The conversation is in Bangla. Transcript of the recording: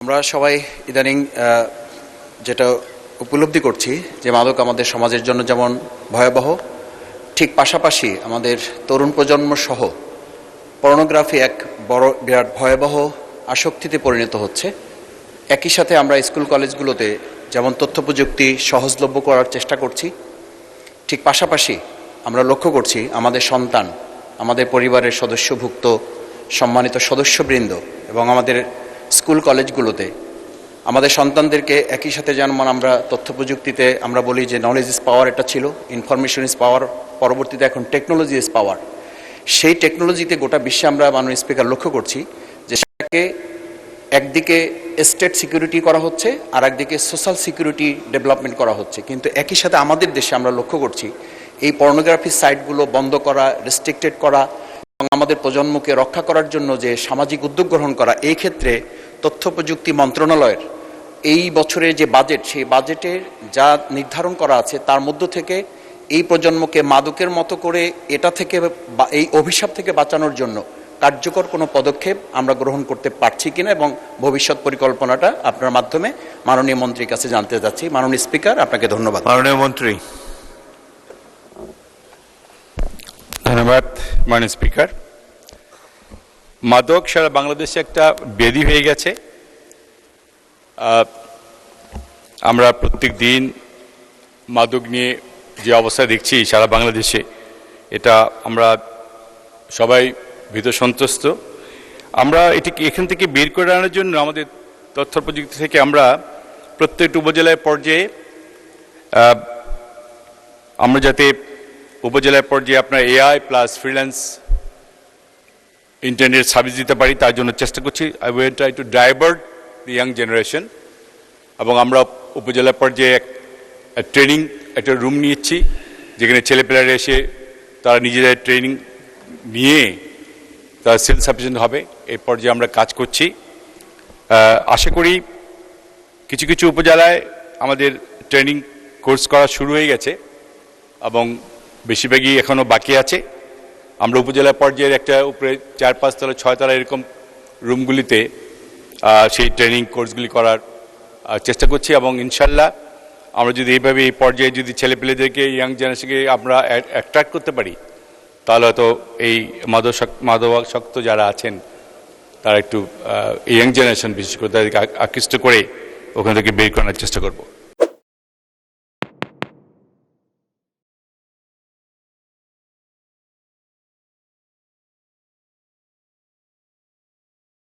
আমরা সবাই ইদানিং যেটা উপলব্ধি করছি যে মাদক আমাদের সমাজের জন্য যেমন ভয়াবহ, ঠিক পাশাপাশি আমাদের তরুণ প্রজন্ম সহ পর্নোগ্রাফি এক বড় বিরাট ভয়াবহ আসক্তিতে পরিণত হচ্ছে। একই সাথে আমরা স্কুল কলেজগুলোতে যেমন তথ্য প্রযুক্তি সহজলভ্য করার চেষ্টা করছি, ঠিক পাশাপাশি আমরা লক্ষ্য করছি আমাদের সন্তান, আমাদের পরিবারের সদস্যভুক্ত সম্মানিত সদস্যবৃন্দ এবং আমাদের স্কুল কলেজগুলোতে আমাদের সন্তানদেরকে একই সাথে যেমন আমরা তথ্য প্রযুক্তিতে আমরা বলি যে নলেজ ইজ পাওয়ার, এটা ছিল ইনফরমেশন ইজ পাওয়ার, পরবর্তীতে এখন টেকনোলজি ইজ পাওয়ার। সেই টেকনোলজিতে গোটা বিশ্বে আমরা মাননীয় স্পিকার লক্ষ্য করছি যে সেটাকে একদিকে স্টেট সিকিউরিটি করা হচ্ছে আর একদিকে সোশ্যাল সিকিউরিটি ডেভেলপমেন্ট করা হচ্ছে, কিন্তু একই সাথে আমাদের দেশে আমরা লক্ষ্য করছি এই পর্নোগ্রাফি সাইটগুলো বন্ধ করা, রেস্ট্রিক্টেড করা এবং আমাদের প্রজন্মকে রক্ষা করার জন্য যে সামাজিক উদ্যোগ গ্রহণ করা, এই ক্ষেত্রে তথ্য প্রযুক্তি মন্ত্রণালয়ের এই বছরের যে বাজেট, সেই বাজেটের যা নির্ধারণ করা আছে তার মধ্য থেকে এই প্রজন্মকে মাদকের মতো করে এটা থেকে এই অভিশাপ থেকে বাঁচানোর জন্য কার্যকর কোনো পদক্ষেপ আমরা গ্রহণ করতে পারছি কিনা এবং ভবিষ্যৎ পরিকল্পনাটা আপনার মাধ্যমে মাননীয় মন্ত্রীর কাছে জানতে যাচ্ছি। মাননীয় স্পিকার, আপনাকে ধন্যবাদ। মাননীয় মন্ত্রী। ধন্যবাদ মাননীয় স্পিকার। মাদক সারা বাংলাদেশে একটা ব্যাধি হয়ে গেছে। আমরা প্রত্যেক দিন মাদক নিয়ে যে অবস্থা দেখছি সারা বাংলাদেশে, এটা আমরা সবাই ভীত সন্ত্রস্ত। আমরা এটিকে এখান থেকে বের করে আনার জন্য আমাদের তথ্য প্রযুক্তি থেকে আমরা প্রত্যেকটা উপজেলার পর্যায়ে আমরা যাতে উপজেলার পর্যায়ে আপনার AI plus freelance internet service দিতে পারি, তার জন্য চেষ্টা করছি। I will try to divert the young generation. এবং আমরা উপজেলা পর্যায়ে ট্রেনিং একটা রুম নিয়েছি, যেখানে ছেলেপেলেরা এসে তারা নিজেদের ট্রেনিং নিয়ে তারা সেলফ সাফিসিয়েন্ট হবে। এই পর্যায়ে আমরা কাজ করছি। আশা করি কিছু কিছু উপজেলায় আমাদের ট্রেনিং কোর্স করা শুরু হয়ে গেছে এবং বেশিরভাগই এখনও বাকি আছে। আমরা উপজেলা পর্যায়ের একটা উপরে 4-5 তলা 6 তলা এরকম রুমগুলিতে সেই ট্রেনিং কোর্সগুলি করার চেষ্টা করছি এবং ইনশাল্লাহ আমরা যদি এইভাবে এই পর্যায়ে যদি ছেলেপেলেদেরকে ইয়াং জেনারেশনকে আমরা অ্যাট্রাক্ট করতে পারি, তাহলে হয়তো এই মাদকাসক্ত যারা আছেন তারা একটু ইয়াং জেনারেশন বিশেষ করে তাদেরকে আকৃষ্ট করে ওখান থেকে বের করার চেষ্টা করব।